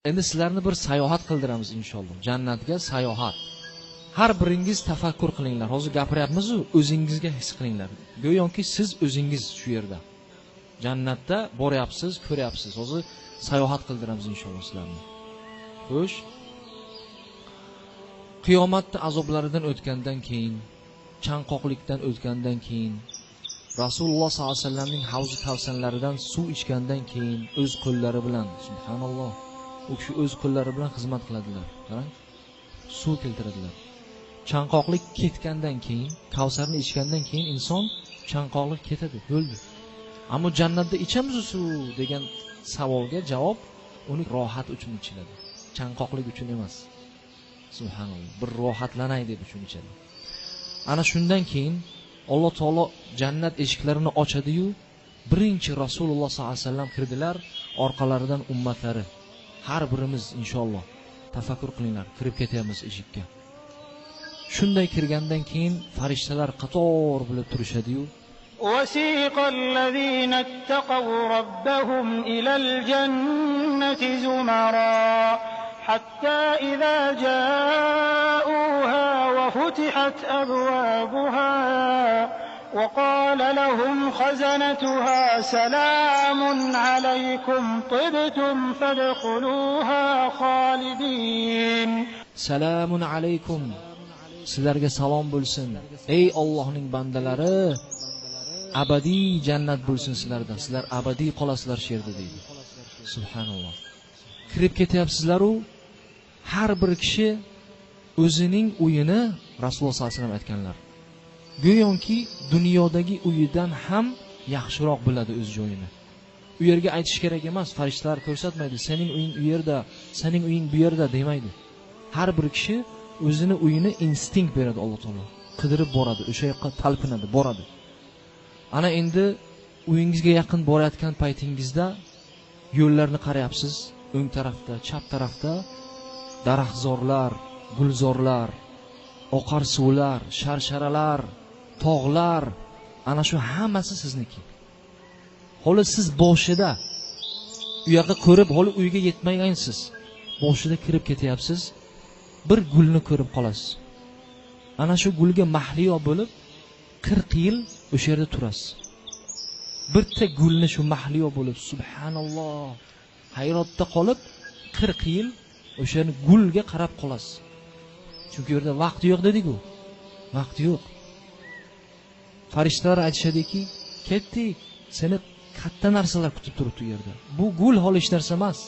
Endi sizlarni bir sayohat qildiramiz inshaalloh. Jannatga sayohat. Har biringiz tafakkur qilinglar. Hozir gapiryapmiz-ku, o'zingizga his qilinglar. Go'yoki siz o'zingiz shu yerda. Jannatda boryapsiz, ko'ryapsiz. Hozir sayohat qildiramiz inshaalloh sizlarni. Xo'sh. Qiyomatda azoblaridan o'tgandan keyin, chanqoqlikdan o'tgandan keyin, Rasululloh sollallohu alayhi vasallamning havzi tavsanlaridan suv ichgandan keyin o'z qo'llari bilan, subhanalloh, u kishi o'z qo'llari bilan xizmat qiladilar. Qarang, suv keltiradilar. Chanqoqlik ketgandan keyin, Kavsarni ichgandan keyin inson chanqoqlik ketadi, bo'ldi. Ammo jannatda ichamiz suv degan savolga javob uni rohat uchun ichiladi. Chanqoqlik uchun emas. Subhanalloh, bir rohatlanay deb uchun ichadi. Ana shundan keyin Alloh taolo jannat eshiklarini ochadi-yu, birinchi Rasululloh sollallohu alayhi vasallam kirdilar, orqalaridan ummatlari. Har birimiz inshaalloh tafakkur qilinglar, kirib ketyapmiz eshikka. Shunday kirgandan keyin farishtalar qator bo'lib turishadi-yu, وَسِيقَ الَّذِينَ اتَّقَوْا رَبَّهُمْ إِلَى الْجَنَّةِ زُمَرًا حَتَّى إِذَا جَاءُوهَا وَفُتِحَتْ أَبْوَابُهَا وَقَالَ لَهُمْ خَزَنَتُهَا سَلَامٌ عَلَيْكُمْ طِبْتُمْ فَادْخُلُوهَا خَالِدِينَ. Salamun alaykum. Sizlarga salom bo'lsin. Ey Allohning bandalari, abadiy jannat bo'lsin sizlarda. Sizlar abadiy qolasizlar shu yerda deydi. Subhanalloh. Kirib ketyapsizlar-u, har bir kishi o'zining uyini Rasululloh sollallohu alayhi vasallam aytganlar. Go'yoki dunyodagi uyidan ham yaxshiroq biladi o'z joyini. U yerga aytish kerak emas, farishtalar ko'rsatmaydi. Sening uying u yerda, sening uying bu yerda demaydi. Har bir kishi o'zini uyini instinkt beradi Alloh taolo. Qidirib boradi, o'sha yoqqa talpinadi, boradi. Ana endi uyingizga yaqin borayotgan paytingizda yo'llarni qarayapsiz. O'ng tarafda, chap tarafda daraxtzorlar, gulzorlar, oqar suvlar, sharsharalar, tog'lar, ana shu hammasi sizniki. Holi siz boshida u yoqqa ko'rib, holi uyga yetmagansiz. Boshida kirib ketyapsiz. Bir gulni ko'rib qolasiz. Ana shu gulga mahliyo bo'lib 40 yil o'sha yerda turasiz. Bitta gulni shu mahliyo bo'lib, subhanalloh, hayratda qolib 40 yil o'shani gulga qarab qolasiz. Chunki u yerda vaqt yo'q dedik-ku. Vaqt yo'q. Farishtalar aytishadiki, "Ketdik, seni katta narsalar kutib turibdi u yerda. Bu gul holish narsa emas.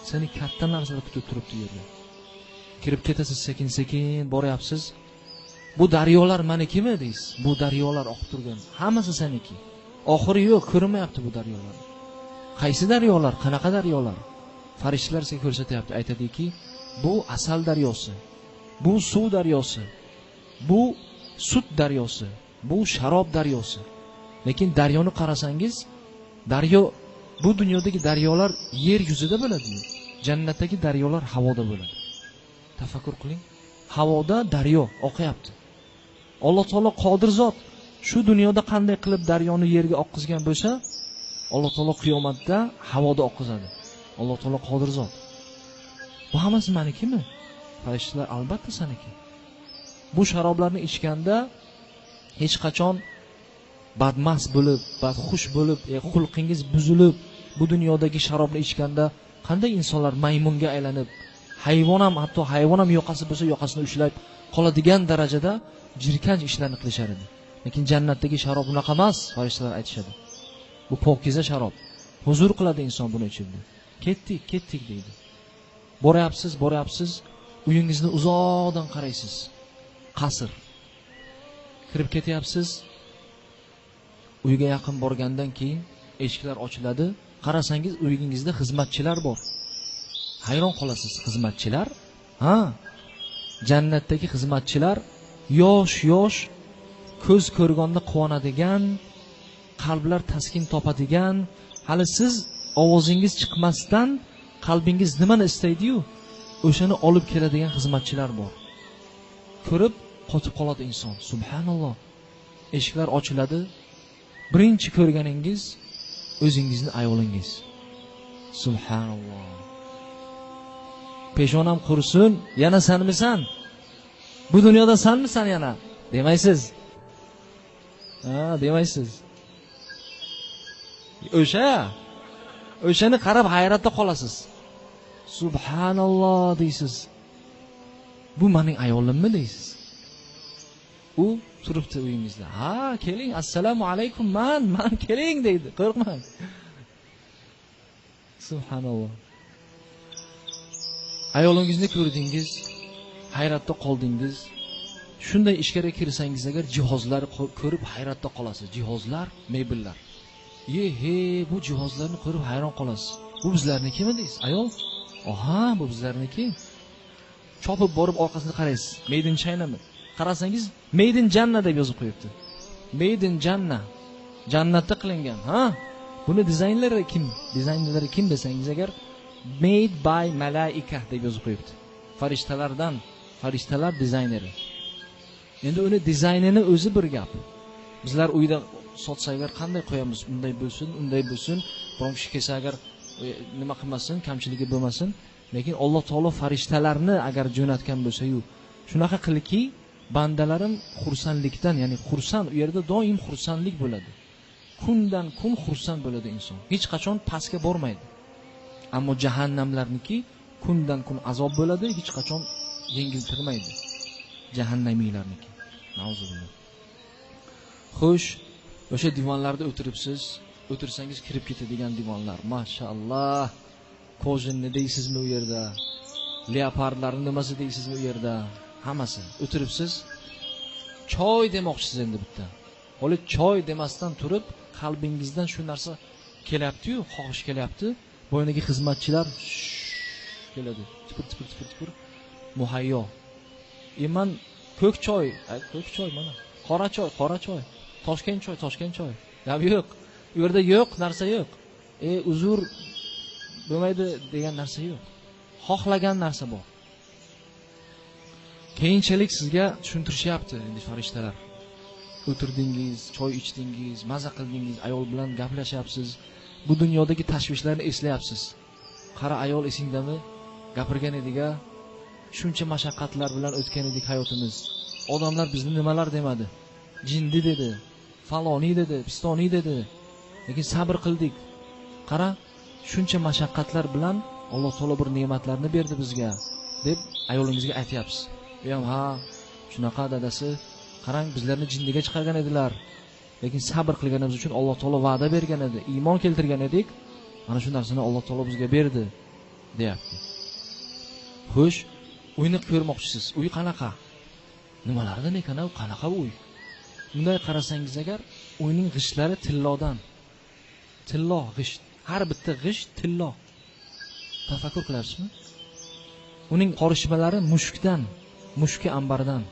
Seni katta narsalar kutib turibdi u yerda." Kirib ketasiz, sekin-sekin boryapsiz. Bu daryolar menikimi deysiz? Bu daryolar oqib turgan. Hammasi seniki. Oxiri yo'q, ko'rinmayapti bu daryolar. Qaysi daryolar? Qanaqa daryolar? Farishtalar sizga ko'rsatyapti, aytadiki, bu asal daryosi, bu suv daryosi, bu sut daryosi, bu sharob daryosi. Lekin daryoni qarasangiz, daryo, bu dunyodagi daryolar yer yuzida bo'ladi. Jannatdagi daryolar havoda bo'ladi. Tafakkur qiling. Havoda daryo oqyapti. Alloh taolo qodir zot. Shu dunyoda qanday qilib daryoni yerga oqqizgan bo'lsa, Alloh taolo qiyomatda havoda oqqizadi. Alloh taolo qodir zot. Bu hammasi menikimi? Farishtalar albatta seniki. Bu sharoblarni ichganda hech qachon badmas bo'lib, badxush bo'lib, xulqingiz buzilib, bu dunyodagi sharobni ichganda qanday insonlar maymunga aylanib, hayvon ham, hatto hayvon ham yoqasi bo'lsa yoqasini ushlab qoladigan darajada jirkanch ishlarni qilishar edi. Lekin jannatdagi sharob unaqa emas, farishtalar aytishadi. Bu pokiza sharob. Huzur qiladi inson buni ichida. Ketdik deydi. Boryapsiz, uyingizni uzoqdan qaraysiz. Qasr. Kirib ketyapsiz. Uyga yaqin borgandan keyin eshiklar ochiladi. Qarasangiz uyingizda xizmatchilar bor. Hayron qolasiz, xizmatchilar? Ha? Jannatdagi xizmatchilar yosh, ko'z ko'rganda quvonadigan, qalblar taskin topadigan, hali siz ovozingiz chiqmasdan qalbingiz nimani istaydi-yu, o'shani olib keladigan xizmatchilar bor. Ko'rib qotib qoladi inson. Subhanalloh. Eshiklar ochiladi. Birinchi ko'rganingiz o'zingizni ayolingiz. Subhanalloh. peshonam qursin, yana sanmisan? Bu dunyoda sanmisan yana? Demaysiz. Demaysiz. O'shani qarab hayratda qolasiz. Subhanalloh deysiz. Bu mening ayolimmi deysiz. U turibdi uyingizda. Keling, assalomu alaykum, man keling deydi. Qo'rqmang. Subhanalloh. Ayolingizni ko'rdingiz, hayratda qoldingiz. Shunday ishga kirsangiz agar jihozlar ko'rib hayratda qolasiz. Jihozlar, mebellar. Bu jihozlarni ko'rib hayron qolasiz. Bu bizlarnikimi deysiz? Ayol, bu bizlarniki. Chopib borib orqasiga qaraysiz. Made in China mi? Qarasangiz Made in Janna deb yozib qo'yibdi. Made in Janna. Jannatda qilingan. Buni dizaynlari kim desangiz agar Made by Malaika deb yozib qo'yibdi. Farishtalar dizayneri. Endi uni dizaynini o'zi bir gap. Bizlar uyda sotsak agar qanday qo'yamiz? Unday bo'lsin, biron kishi kelsa agar nima qilmasin, kamchiligi bo'lmasin. Lekin Alloh taolo farishtalarni agar jo'natgan bo'lsa-yu, shunaqa qiliki, bandalarim xursandlikdan, ya'ni xursand, u yerda doim xursandlik bo'ladi. Kundan kun xursand bo'ladi inson. Hech qachon pastga bormaydi. Ammo jahannamlarniki kundan kun azob bo'ladi, hech qachon yengiltirmaydi. Jahannamiylarniki. Nauzubillah. Xo'sh, o'sha divonlarda o'tirsangiz kirib ketadigan divonlar. Mashallah. Kojinni deysizmi u yerda? Leopardlarning nimasi deysizmi u yerda? Hammasi. O'tiribsiz. Choy demoqchisiz endi bitta. Holi choy demasdan turib, qalbingizdan shu narsa kelyapti-yu, xohish kelyapti. Bo'yniga xizmatchilar keladi. Tipir. Muhayyo. Men ko'k choy mana. Qora choy. Toshkent choy. Gap yo'q. U yerda yo'q, narsa yo'q. Uzr bo'lmaydi degan narsa yo'q. Xohlagan narsa bor. Keyinchalik sizga tushuntirishyapti endi farishtalar. O'tirdingiz, choy ichdingiz, maza qildingiz, ayol bilan gaplashyapsiz. Bu dunyodagi tashvishlarni eslayapsiz. Qara ayol esingdami? Gapirgan edik-a. Shuncha mashaqqatlar bilan o'tgan edik hayotimiz. Odamlar bizni nimalar demadi? Jindi dedi, faloni dedi, pistoni dedi. Lekin sabr qildik. Qara, shuncha mashaqqatlar bilan Alloh taolo bir ne'matlarni berdi bizga deb ayolingizga aytyapsiz. Shunaqa dadasi, qarang bizlarni jinniga chiqargan edilar. Lekin sabr qilganimiz uchun Alloh taolo va'da bergan edi. Iymon keltirgan edik. Mana shu narsani Alloh taolo bizga berdi, deyapti. Xo'sh, uyni ko'rmoqchisiz. Uy qanaqa? Nimalardan ekan u? Qanaqa uy? Bunday qarasangiz agar uyning g'ishtlari tillodan. Tillo g'isht. Har bitta g'isht tillo. Tafakkur qilasizmi? Uning qorishmalari mushukdan, mushki ambardan.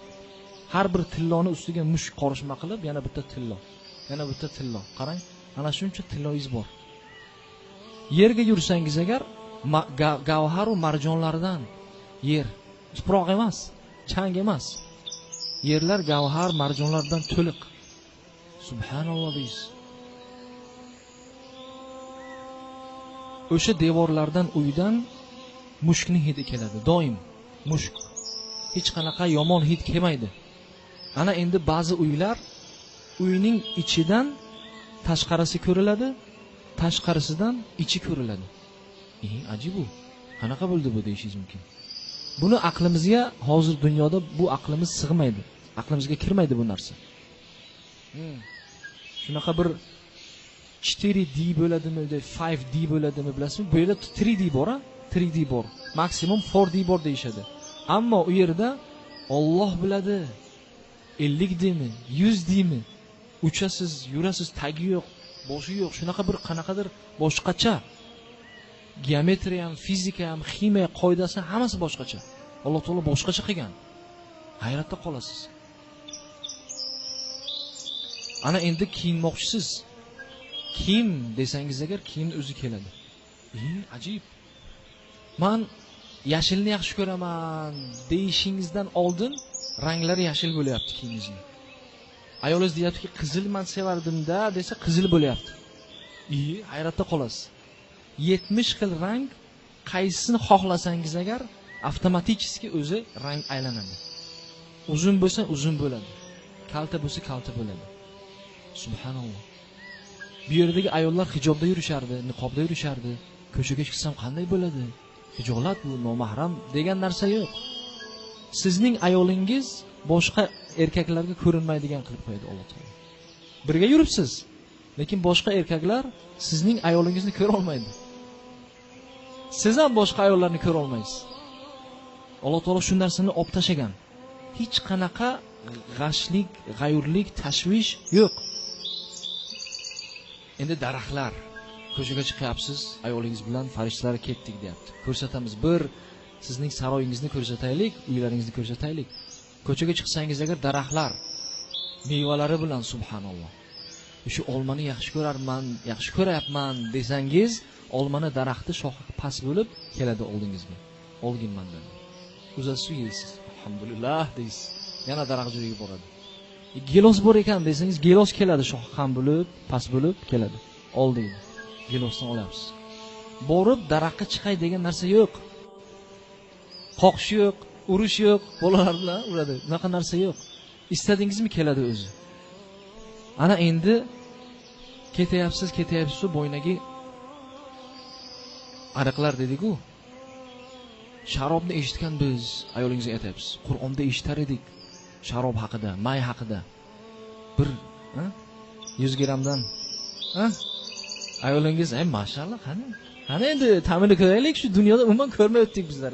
Har bir tilloni ustiga mushuk qorishma qilib, yana bitta tillo. Qarang, ana shuncha tilloyiz bor. Yerga yursangiz agar gavhar va marjonlardan yer, tuproq emas, chang emas. Yerlar gavhar, marjonlardan to'liq. Subhanalloh deysiz. O'sha devorlardan uydan mushkning hidi keladi, doim mushk. Hech qanaqa yomon hid kelmaydi. Ana endi ba'zi uylar uyning ichidan tashqarisi ko'riladi, tashqarisidan ichi ko'riladi. Ajib bu. Qanaqa bo'ldi bu deyishingiz mumkin. Buni aqlimizga hozir dunyoda bu aqlimiz sig'maydi. Aqlimizga kirmaydi bu narsa. Shunaqa bir 4D bo'ladimi, 5D bo'ladimi bilasizmi? Bu yerda 3D bor-a? 3D bor. Maksimum 4D bor deyshadi. Ammo u yerda Alloh biladi. 50 dimi, 100 dimi? Uchasiz, yurasiz, tagi yo'q, boshi yo'q. Shunaqa bir qanaqadir boshqacha. Geometriya ham, fizika ham, ximiya qoidasi hammasi boshqacha. Alloh taolo boshqacha qilgan. Hayratda qolasiz. Ana endi kiyinmoqchisiz. Kiyim desangiz agar kiyim o'zi keladi. Ajib. Men yashilni yaxshi ko'raman deyishingizdan oldin ranglari yashil bo'lyapti kiyimingizning. Ayolingiz deyaptiki, qizil men sevardim-da desa qizil bo'lyapti. Hayratda qolasiz. 70 xil rang qaysisini xohlasangiz agar avtomatiski o'zi rang aylanadi. Uzun bo'lsa uzun bo'ladi. Kalta bo'lsa kalta bo'ladi. Subhanalloh. Bu yerdagi ayollar hijobda yurishardi, niqobda yurishardi. Ko'chaga chiqsam qanday bo'ladi? Hijolat bu, nomahram degan narsa yo'q. Sizning ayolingiz boshqa erkaklarga ko'rinmaydigan qilib qo'yadi Alloh taolo. Birga yuribsiz, lekin boshqa erkaklar sizning ayolingizni ko'ra olmaydi. Siz ham boshqa ayollarni ko'ra olmaysiz. Alloh taolo shu narsani olib tashagan. Hech qanaqa g'ashlik, g'ayurlik, tashvish yo'q. Endi daraxtlar, ko'chaga chiqyapsiz, ayolingiz bilan farishtalar ketdik deyapti. Ko'rsatamiz, bir sizning saroyingizni ko'rsataylik, uylaringizni ko'rsataylik. Ko'chaga chiqsangiz agar daraxtlar mevalari bilan subhanalloh. O'sha olmani yaxshi ko'rarman, yaxshi ko'rayapman desangiz, olmani daraxti shoxi past bo'lib keladi oldingizga. Olgin mendan. Uzatib yeysiz. Alhamdulillah deysiz. Yana daraxt joyiga boradi. Gilos bor ekan desangiz, gilos keladi, shoxi ham bo'lib, past bo'lib keladi. Ol deydi. Gilosdan olyapsiz. Borib daraxtga chiqay degan narsa yo'q. Qoqish yo'q, urish yo'q, bolalar bilan uradi. Bunaqa narsa yo'q. Istadingizmi keladi o'zi. Ana endi ketyapsiz, bo'ynagi ariqlar dedik-ku. Sharobni eshitgan biz, ayolingizga aytayapsiz. Qur'onda eshitar edik. Sharob haqida, may haqida. Bir 100 grammdan, ayolingiz, mashallah, qani endi ta'mini ko'raylik, shu dunyoda umuman ko'rmay o'tdik bizlar,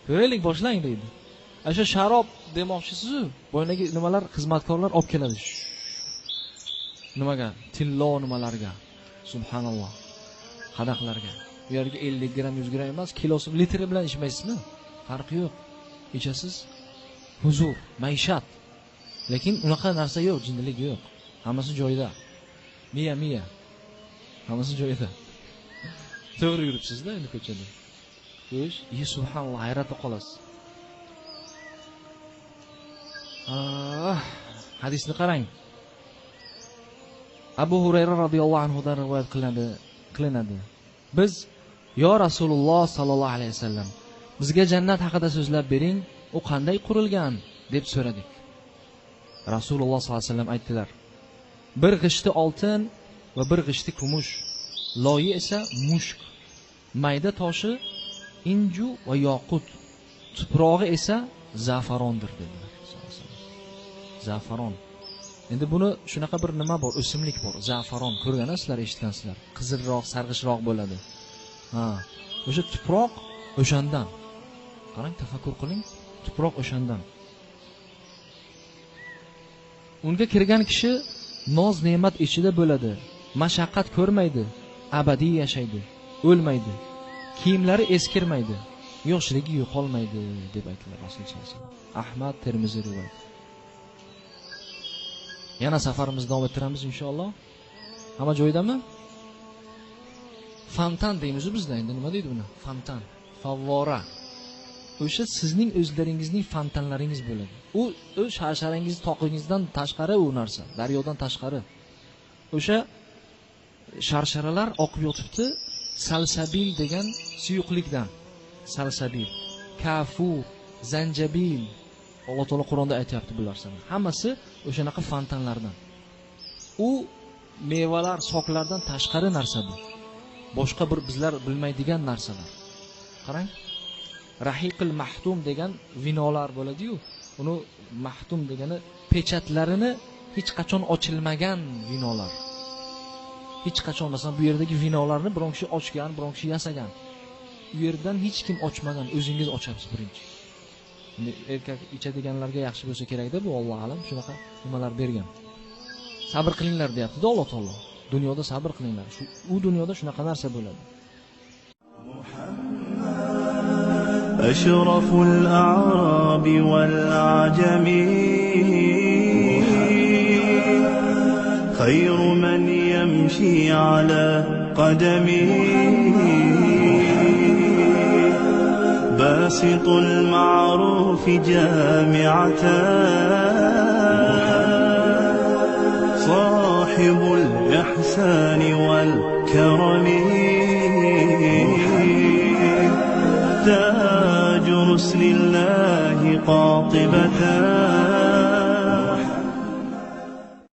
Ko'raylik, boshlang deydi. O'sha sharob demoqchisiz-ku, bo'ynagi nimalar, xizmatkorlar olib keladi. Nimaga? Tillo nimalarga. Subhanalloh. Qadaqlarga. Bu yerga 50 gram, 100 gram emas, kilosi, litri bilan ichmaysizmi? Farqi yo'q. Ichasiz. Huzur, maishat. Lekin unaqa narsa yo'q, jinnilik yo'q. Hammasi joyida. Miya. Hammasi joyida. To'g'ri yuribsiz-da endi ko'chada. Xo'sh, subhanalloh, hayratda qolasiz. Hadisni qarang. Abu Hurayra radhiyallohu anhu dan rivoyat qilinadi. Biz yo Rasululloh sallallohu alayhi vasallam, bizga jannat haqida so'zlab bering, u qanday qurilgan deb so'radik. Rasululloh sallallohu alayhi vasallam aytdilar: bir g'ishti oltin va bir g'ishti kumush, loyi esa mushk, mayda toshi inju va yoqut, tuprog'i esa zafarondir dedilar. Zafaron. Endi buni shunaqa bir nima bor, o'simlik bor, zafaron. Ko'rgansizlar, eshitgansizlar. Qizilroq, sarg'ishroq bo'ladi. O'sha tuproq o'shandan. Qarang, tafakkur qiling. Tuproq o'shandan. Unga kirgan kishi noz ne'mat ichida bo'ladi. Mashaqqat ko'rmaydi, abadiy yashaydi, o'lmaydi. Kiyimlari eskirmaydi, yoshligi yo'qolmaydi deb aytdilar Rasululloh sollallohu alayhi vasallam. Ahmad, Termiziy rivoyat. Yana safarimizni davom ettiramiz inshaalloh. Hamma joyidami? Fontan deymiz bizda. Endi nima deydi buni? Fontan, favvora. O'sha sizning o'zlaringizning fontanlaringiz bo'ladi. U sharsharangiz, toqingizdan tashqari u narsa, daryodan tashqari. O'sha sharsharalar oqib yotibdi, salsabil degan suyuqlikdan. Salsabil, kafur, zanjabil. Alloh taolo Qur'onda aytayapti bularni. Hammasi o'shanaqa fontanlardan. U mevalar, soklardan tashqari narsa bu. Boshqa bir bizlar bilmaydigan narsalar. Qarang. Rahiqil mahtum degan vinolar bo'ladi-yu. Uni mahtum degani pechatlarini hech qachon ochilmagan vinolar. Hech qachon, masalan, bu yerdagi vinolarni biron kishi ochgan, biron kishi yasagan. U yerdan hech kim ochmagan, o'zingiz ochyapsiz birinchi. Endi erkak ichadiganlarga yaxshi bo'lsa kerak-da, bu Alloh alam shunaqa nimalar bergan. Sabr qilinglar deyapti-da Alloh taolo. Dunyoda sabr qilinglar. U dunyoda shunaqa narsa bo'ladi. أشرف الأعراب والعجم خير من يمشي على قدمه باسط المعروف جامعة صاحب الإحسان والكرم تاج بحسن الله قاطبة